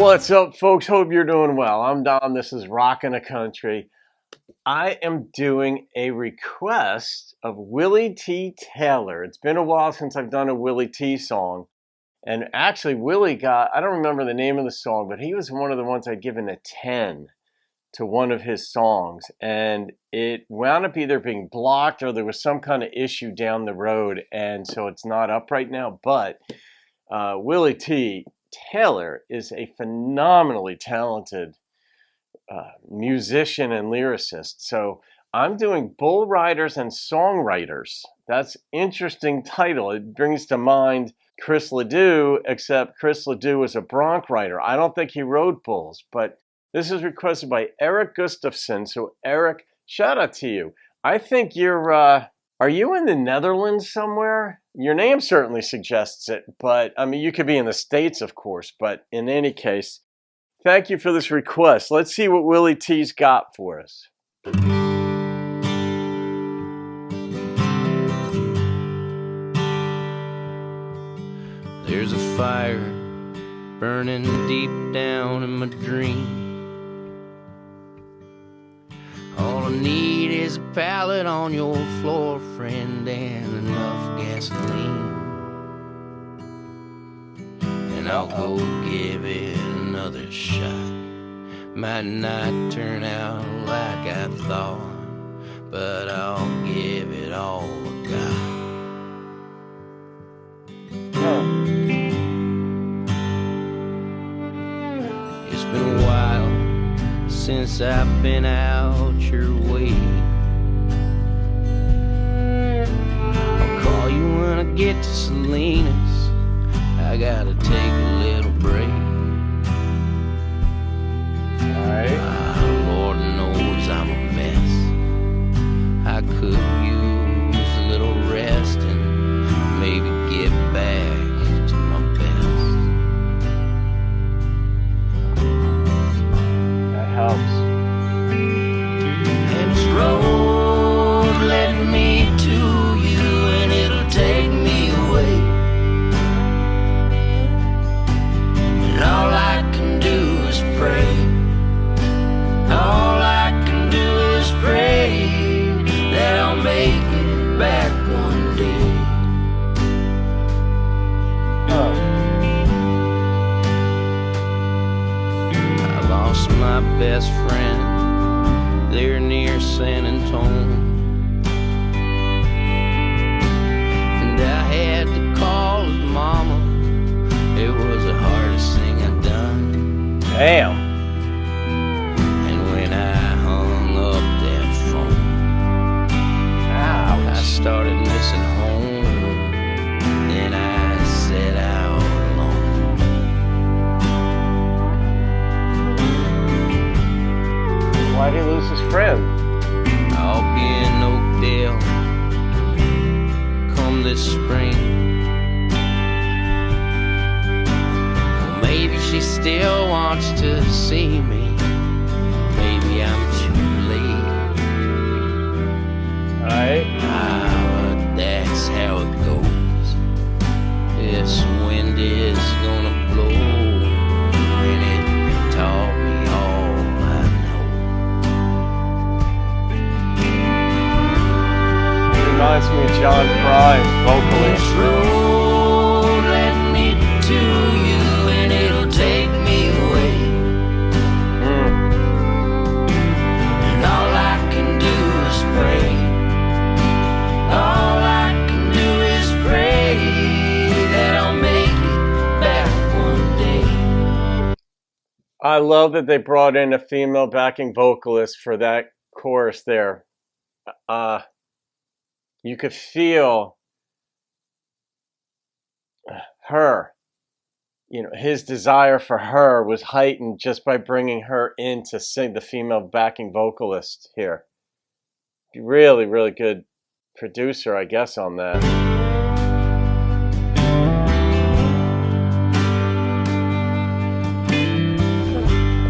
What's up, folks? Hope you're doing well. I'm Don. This is Rockin' the Country. I am doing a request of Willie T. Taylor. It's been a while since I've done a Willie T. song. And actually, Willie got, I don't remember the name of the song, but he was one of the ones I'd given a 10 to one of his songs. And it wound up either being blocked or there was some kind of issue down the road. And so it's not up right now. But Willie T. Taylor is a phenomenally talented musician and lyricist. So I'm doing Bull Riders and Songwriters. That's interesting title. It brings to mind Chris Ledoux, except Chris Ledoux was a bronc rider. I don't think he rode bulls, but this is requested by Eric Gustafson. So Eric, shout out to you. I think you're, are you in the Netherlands somewhere? Your name certainly suggests it, but I mean, you could be in the States, of course, but in any case, thank you for this request. Let's see what Willie T's got for us. There's a fire burning deep down in my dream. All I need is a pallet on your floor, friend, and enough gasoline. And I'll go give it another shot. Might not turn out like I thought, but I'll give it all I got. It's been a while since I've been out your way. I'll call you when I get to Salinas. I gotta take a little break. Lord knows I'm a mess. I could use a little rest and maybe get back to my best. That helps. And this road led me to you, and it'll take me away. And all I can do is pray. All I can do is pray that I'll make it back one day. I lost my best friend there near San Antonio, and I had to call his mama. It was the hardest thing I'd done. Damn. I started missing home, then I set out alone. Why'd he lose his friend? I'll be in Oakdale come this spring. Well, maybe she still wants to see me. Maybe I'm too late. Alright. But that's how it goes. This wind is gonna blow, and it taught me all I know. It reminds me of John Fry's vocally. This road led me to you, and it'll take me away. And all I can do is pray. All I can do is pray that I'll make it back one day. I love that they brought in a female backing vocalist for that chorus there. You could feel her, his desire for her was heightened just by bringing her in to sing, the female backing vocalist here. Really, really good producer, I guess, on that.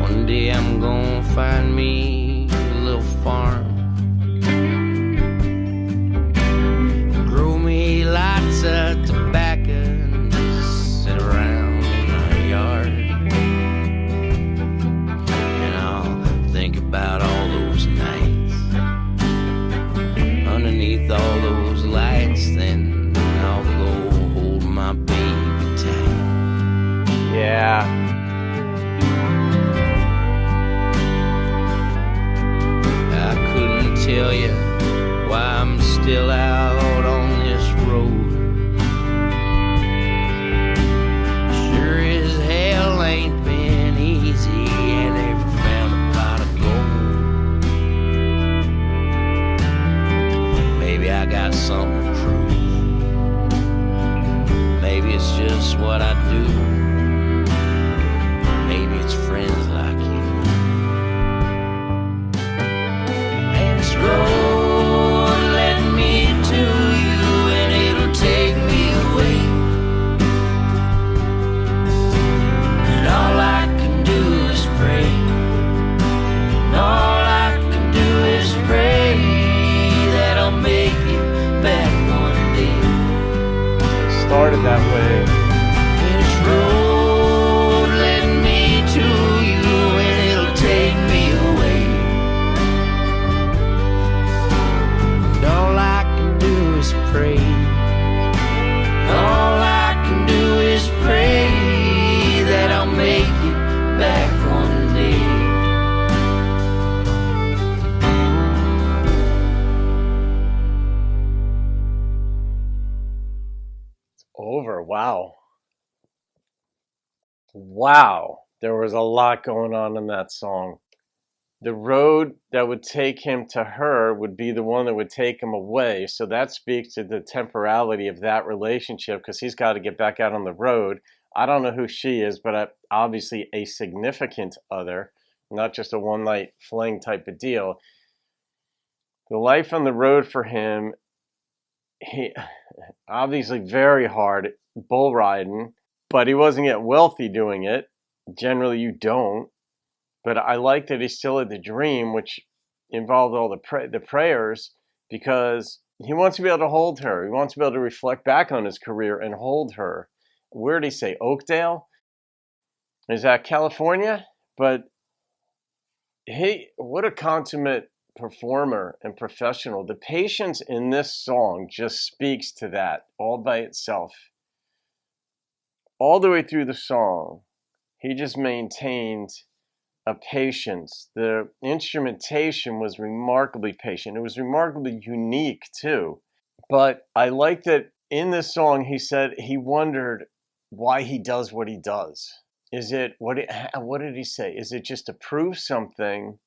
One day I'm gonna find me a little farm, grow me lots of tobacco and just sit around in our yard. just what I do. Maybe it's friends like you. And this road led me to you, and it'll take me away. And all I can do is pray. And all I can do is pray that I'll make it back one day. Started that way. This road led me to you, and it'll take me away. And all I can do is pray. All I can do is pray that I'll make it back one day. Over. Wow. Wow. There was a lot going on in that song. The road that would take him to her would be the one that would take him away. So that speaks to the temporality of that relationship, because he's got to get back out on the road. I don't know who she is, but obviously a significant other, not just a one-night fling type of deal. The life on the road for him, he obviously very hard bull riding, but he wasn't getting wealthy doing it. Generally, you don't. But I like that he still had the dream, which involved all the prayers, because he wants to be able to hold her. He wants to be able to reflect back on his career and hold her. Where did he say? Oakdale? Is that California? But what a consummate performer and professional. The patience in this song just speaks to that all by itself. All the way through the song, he just maintained a patience. The instrumentation was remarkably patient. It was remarkably unique too. But I like that in this song he said he wondered why he does what he does. Is it what did he say? Is it just to prove something,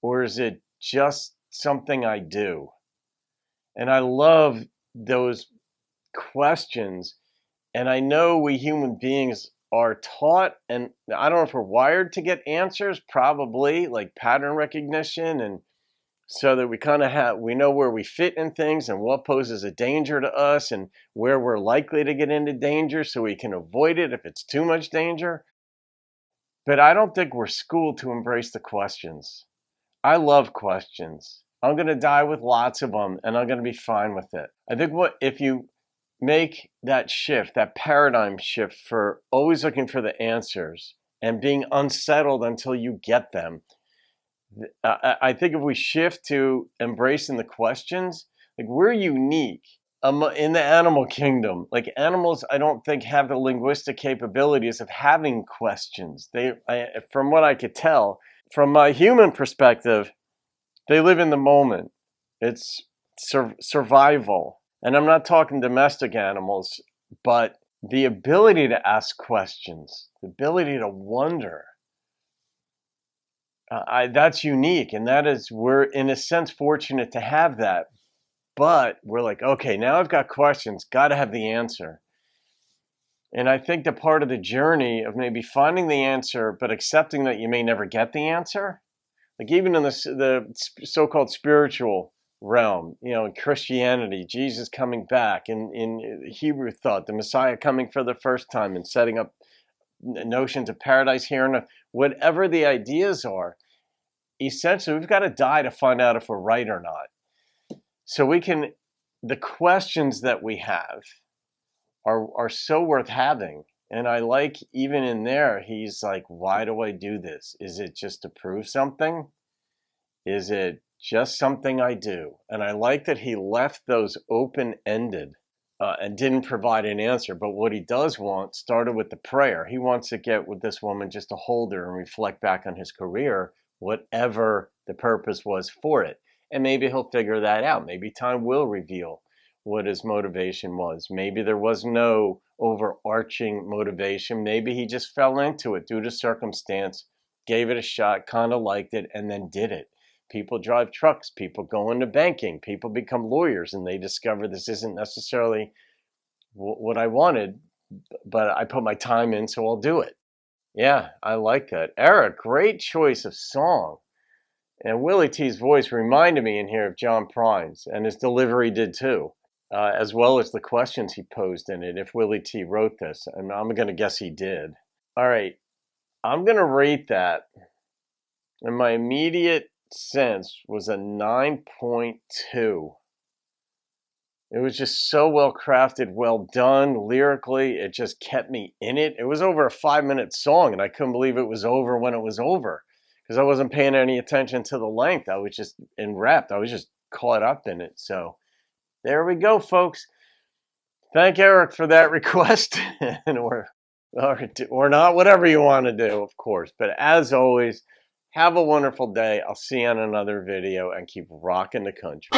or is it just something I do? And I love those questions. And I know we human beings are taught, and I don't know if we're wired to get answers, probably, like pattern recognition, and so that we know where we fit in things and what poses a danger to us and where we're likely to get into danger so we can avoid it if it's too much danger. But I don't think we're schooled to embrace the questions. I love questions. I'm going to die with lots of them, and I'm going to be fine with it. I think if you make that shift, that paradigm shift for always looking for the answers and being unsettled until you get them, I think if we shift to embracing the questions, like we're unique in the animal kingdom. Like animals, I don't think have the linguistic capabilities of having questions. From what I could tell, from my human perspective, they live in the moment. It's survival. And I'm not talking domestic animals, but the ability to ask questions, the ability to wonder, that's unique. And we're in a sense fortunate to have that. But we're like, okay, now I've got questions, got to have the answer. And I think the part of the journey of maybe finding the answer, but accepting that you may never get the answer, like even in the so-called spiritual realm, in Christianity, Jesus coming back, in Hebrew thought, the Messiah coming for the first time and setting up notions of paradise here and whatever the ideas are, essentially we've got to die to find out if we're right or not. So the questions that we have are so worth having. And I like, even in there, he's like, why do I do this? Is it just to prove something? Is it just something I do? And I like that he left those open-ended and didn't provide an answer. But what he does want started with the prayer. He wants to get with this woman just to hold her and reflect back on his career, whatever the purpose was for it. And maybe he'll figure that out. Maybe time will reveal what his motivation was. Maybe there was no overarching motivation. Maybe he just fell into it due to circumstance, gave it a shot, kind of liked it, and then did it. People drive trucks, people go into banking, people become lawyers, and they discover this isn't necessarily what I wanted, but I put my time in, so I'll do it. Yeah, I like that. Eric, great choice of song. And Willie T's voice reminded me in here of John Prine's, and his delivery did too, as well as the questions he posed in it. If Willie T wrote this, and I'm going to guess he did. All right, I'm going to rate that, and my immediate sense was a 9.2. It was just so well crafted, well done lyrically. It just kept me in it. It was over a 5-minute song, and I couldn't believe it was over when it was over because I wasn't paying any attention to the length. I was just enwrapped. I was just caught up in it. So there we go, folks. Thank Eric for that request, or not, whatever you want to do, of course. But as always, have a wonderful day. I'll see you on another video, and keep rocking the country.